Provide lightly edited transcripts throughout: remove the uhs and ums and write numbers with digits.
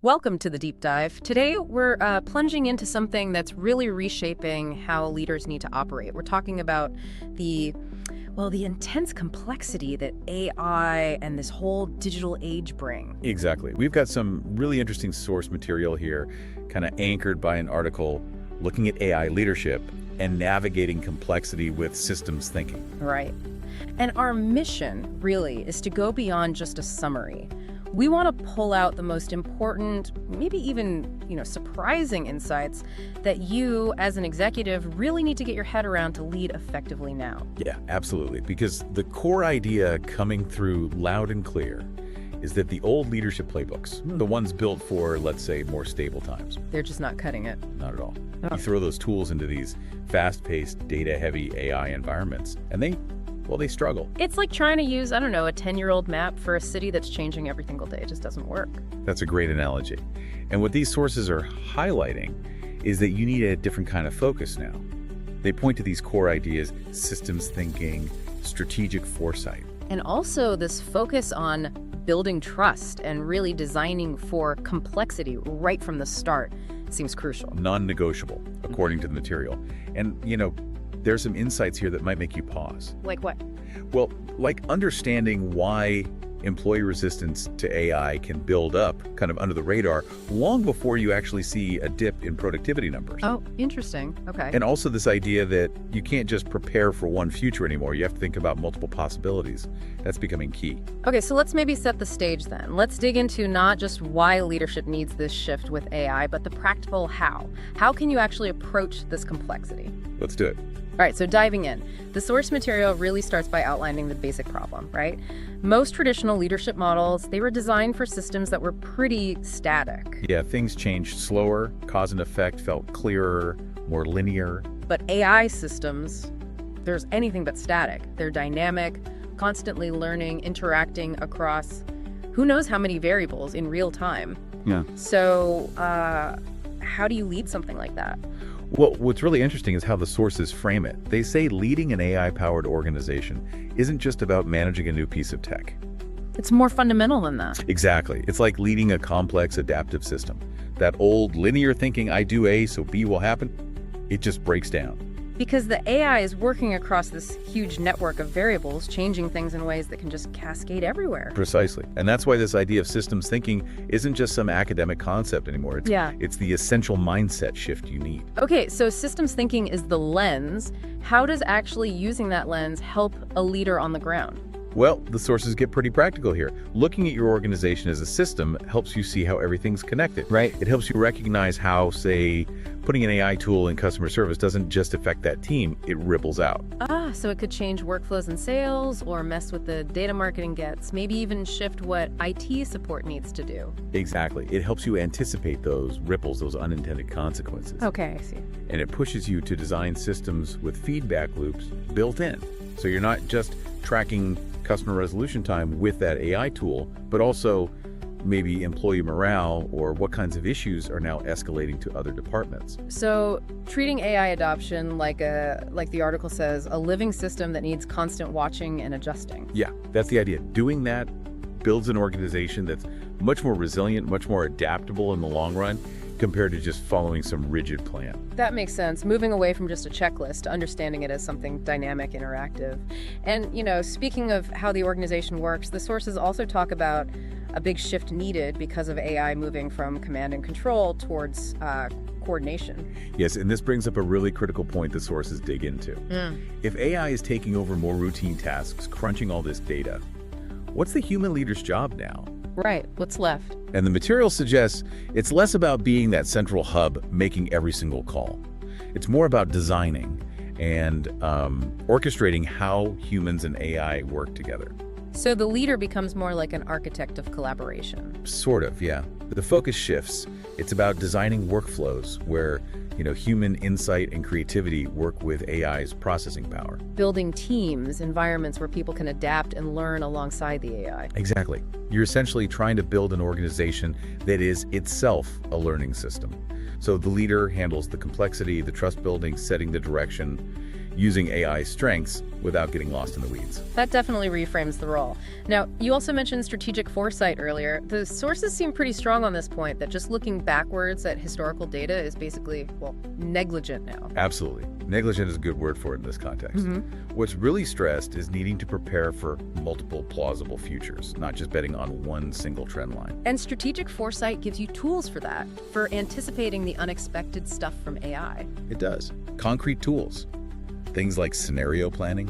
Welcome to the deep dive. Today, we're plunging into something that's really reshaping how leaders need to operate. We're talking about the intense complexity that AI and this whole digital age bring. Exactly. We've got some really interesting source material here, kind of anchored by an article looking at AI leadership and navigating complexity with systems thinking. Right. And our mission, really, is to go beyond just a summary. We want to pull out the most important, maybe even, surprising insights that you, as an executive, really need to get your head around to lead effectively now. Yeah, absolutely. Because the core idea coming through loud and clear is that the old leadership playbooks, the ones built for, let's say, more stable times. They're just not cutting it. Not at all. Oh. You throw those tools into these fast-paced, data-heavy AI environments, and they struggle. It's like trying to use, a 10-year-old map for a city that's changing every single day. It just doesn't work. That's a great analogy. And what these sources are highlighting is that you need a different kind of focus now. They point to these core ideas: systems thinking, strategic foresight. And also this focus on building trust and really designing for complexity right from the start seems crucial. Non-negotiable, according to the material. And, there's some insights here that might make you pause. Like what? Well, like understanding why employee resistance to AI can build up kind of under the radar long before you actually see a dip in productivity numbers. Oh, interesting. Okay. And also this idea that you can't just prepare for one future anymore. You have to think about multiple possibilities. That's becoming key. Okay, so let's maybe set the stage then. Let's dig into not just why leadership needs this shift with AI, but the practical how. How can you actually approach this complexity? Let's do it. All right, so diving in, the source material really starts by outlining the basic problem, right? Most traditional leadership models, they were designed for systems that were pretty static. Yeah, things changed slower, cause and effect felt clearer, more linear. But AI systems, there's anything but static. They're dynamic, constantly learning, interacting across who knows how many variables in real time. Yeah. So how do you lead something like that? Well, what's really interesting is how the sources frame it. They say leading an AI-powered organization isn't just about managing a new piece of tech. It's more fundamental than that. Exactly. It's like leading a complex adaptive system. That old linear thinking, I do A, so B will happen, it just breaks down. Because the AI is working across this huge network of variables, changing things in ways that can just cascade everywhere. Precisely. And that's why this idea of systems thinking isn't just some academic concept anymore. It's the essential mindset shift you need. Okay, so systems thinking is the lens. How does actually using that lens help a leader on the ground? Well, the sources get pretty practical here. Looking at your organization as a system helps you see how everything's connected. Right. It helps you recognize how, say, putting an AI tool in customer service doesn't just affect that team, it ripples out. So it could change workflows in sales or mess with the data marketing gets, maybe even shift what IT support needs to do. Exactly. It helps you anticipate those ripples, those unintended consequences. Okay, I see. And it pushes you to design systems with feedback loops built in. So you're not just tracking customer resolution time with that AI tool, but also maybe employee morale or what kinds of issues are now escalating to other departments. So treating AI adoption like the article says, a living system that needs constant watching and adjusting. Yeah, that's the idea. Doing that builds an organization that's much more resilient, much more adaptable in the long run compared to just following some rigid plan. That makes sense. Moving away from just a checklist to understanding it as something dynamic, interactive. And, speaking of how the organization works, the sources also talk about a big shift needed because of AI moving from command and control towards coordination. Yes, and this brings up a really critical point the sources dig into. If AI is taking over more routine tasks, crunching all this data, what's the human leader's job now? Right. What's left? And the material suggests it's less about being that central hub making every single call. It's more about designing and orchestrating how humans and AI work together. So the leader becomes more like an architect of collaboration. Sort of, yeah. The focus shifts. It's about designing workflows where, human insight and creativity work with AI's processing power. Building teams, environments where people can adapt and learn alongside the AI. Exactly. You're essentially trying to build an organization that is itself a learning system. So the leader handles the complexity, the trust building, setting the direction. using AI strengths without getting lost in the weeds. That definitely reframes the role. Now, you also mentioned strategic foresight earlier. The sources seem pretty strong on this point, that just looking backwards at historical data is basically, well, negligent now. Absolutely. Negligent is a good word for it in this context. What's really stressed is needing to prepare for multiple plausible futures, not just betting on one single trend line. And strategic foresight gives you tools for that, for anticipating the unexpected stuff from AI. It does. Concrete tools. Things like scenario planning,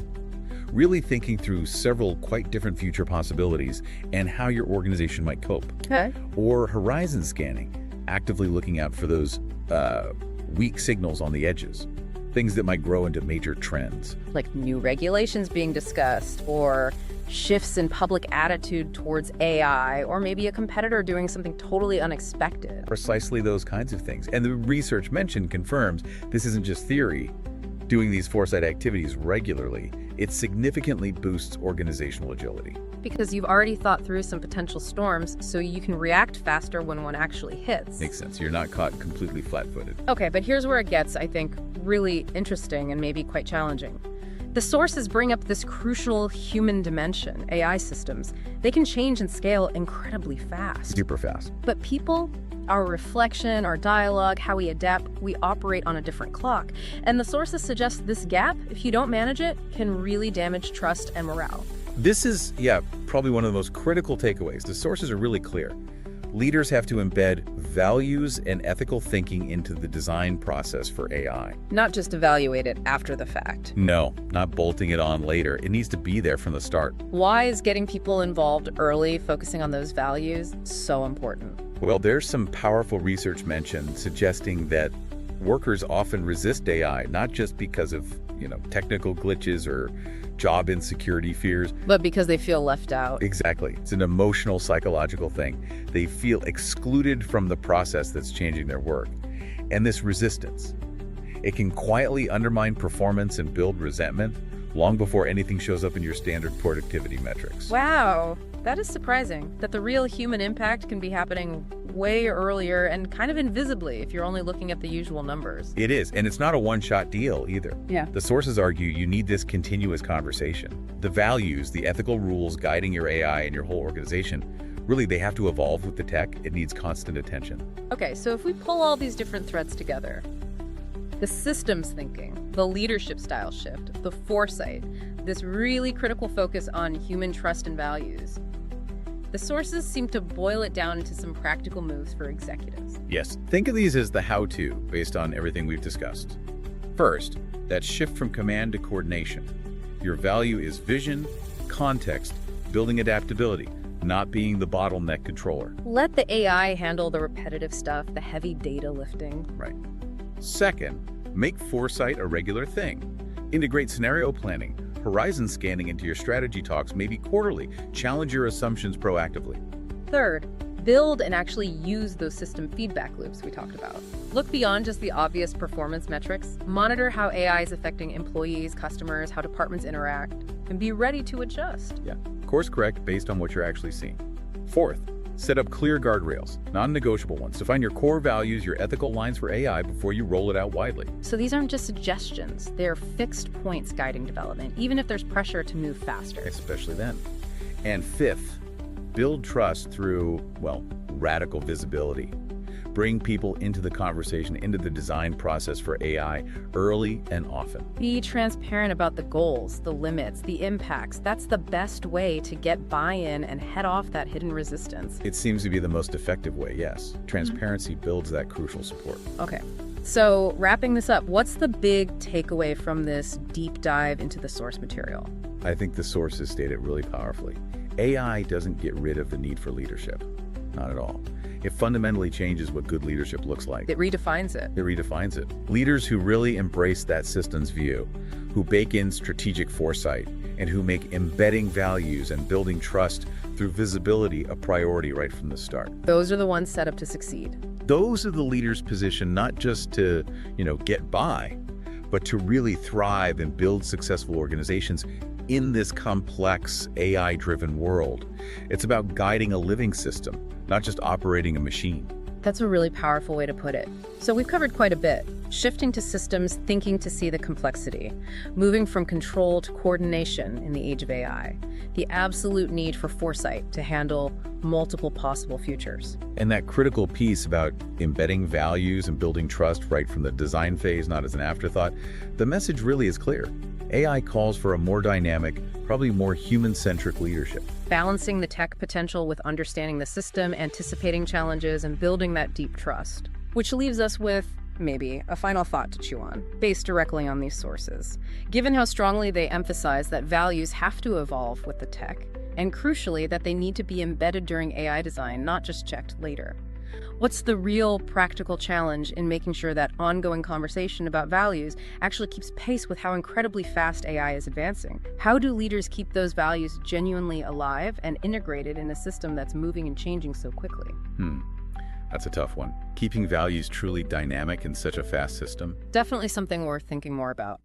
really thinking through several quite different future possibilities and how your organization might cope. Okay. Or horizon scanning, actively looking out for those weak signals on the edges, things that might grow into major trends. Like new regulations being discussed, or shifts in public attitude towards AI, or maybe a competitor doing something totally unexpected. Precisely those kinds of things. And the research mentioned confirms this isn't just theory. Doing these foresight activities regularly, it significantly boosts organizational agility. Because you've already thought through some potential storms, so you can react faster when one actually hits. Makes sense. You're not caught completely flat-footed. Okay, but here's where it gets, I think, really interesting and maybe quite challenging. The sources bring up this crucial human dimension. AI systems, they can change and scale incredibly fast. Super fast. But people, our reflection, our dialogue, how we adapt, we operate on a different clock. And the sources suggest this gap, if you don't manage it, can really damage trust and morale. This is, probably one of the most critical takeaways. The sources are really clear. Leaders have to embed values and ethical thinking into the design process for AI. Not just evaluate it after the fact. No, not bolting it on later. It needs to be there from the start. Why is getting people involved early, focusing on those values, so important? Well, there's some powerful research mentioned suggesting that workers often resist AI, not just because of, technical glitches or job insecurity fears, but because they feel left out. Exactly. It's an emotional, psychological thing. They feel excluded from the process that's changing their work. And this resistance, it can quietly undermine performance and build resentment long before anything shows up in your standard productivity metrics. Wow, that is surprising, that the real human impact can be happening way earlier and kind of invisibly if you're only looking at the usual numbers. It is, and it's not a one-shot deal either. Yeah. The sources argue you need this continuous conversation. The values, the ethical rules guiding your AI and your whole organization, really, they have to evolve with the tech. It needs constant attention. Okay, so if we pull all these different threads together, the systems thinking, the leadership style shift, the foresight, this really critical focus on human trust and values, the sources seem to boil it down into some practical moves for executives. Yes, think of these as the how-to based on everything we've discussed. First, that shift from command to coordination. Your value is vision, context, building adaptability, not being the bottleneck controller. Let the AI handle the repetitive stuff, the heavy data lifting. Right. Second, make foresight a regular thing. Integrate scenario planning, horizon scanning into your strategy talks, maybe quarterly. Challenge your assumptions proactively. Third, build and actually use those system feedback loops we talked about. Look beyond just the obvious performance metrics. Monitor how AI is affecting employees, customers, how departments interact, and be ready to adjust. Yeah, course correct based on what you're actually seeing. Fourth, set up clear guardrails, non-negotiable ones. Define your core values, your ethical lines for AI before you roll it out widely. So these aren't just suggestions, they're fixed points guiding development, even if there's pressure to move faster. Especially then. And fifth, build trust through, radical visibility. Bring people into the conversation, into the design process for AI early and often. Be transparent about the goals, the limits, the impacts. That's the best way to get buy-in and head off that hidden resistance. It seems to be the most effective way, yes. Transparency builds that crucial support. Okay, so wrapping this up, what's the big takeaway from this deep dive into the source material? I think the sources state it really powerfully. AI doesn't get rid of the need for leadership. Not at all. It fundamentally changes what good leadership looks like. It redefines it. It redefines it. Leaders who really embrace that systems view, who bake in strategic foresight, and who make embedding values and building trust through visibility a priority right from the start. Those are the ones set up to succeed. Those are the leaders positioned not just to, get by, but to really thrive and build successful organizations in this complex AI-driven world. It's about guiding a living system, not just operating a machine. That's a really powerful way to put it. So we've covered quite a bit. Shifting to systems, thinking to see the complexity, moving from control to coordination in the age of AI, the absolute need for foresight to handle multiple possible futures. And that critical piece about embedding values and building trust right from the design phase, not as an afterthought, the message really is clear. AI calls for a more dynamic, probably more human-centric leadership. Balancing the tech potential with understanding the system, anticipating challenges, and building that deep trust. Which leaves us with maybe a final thought to chew on, based directly on these sources. Given how strongly they emphasize that values have to evolve with the tech, and crucially that they need to be embedded during AI design, not just checked later. What's the real practical challenge in making sure that ongoing conversation about values actually keeps pace with how incredibly fast AI is advancing? How do leaders keep those values genuinely alive and integrated in a system that's moving and changing so quickly? That's a tough one. Keeping values truly dynamic in such a fast system. Definitely something worth thinking more about.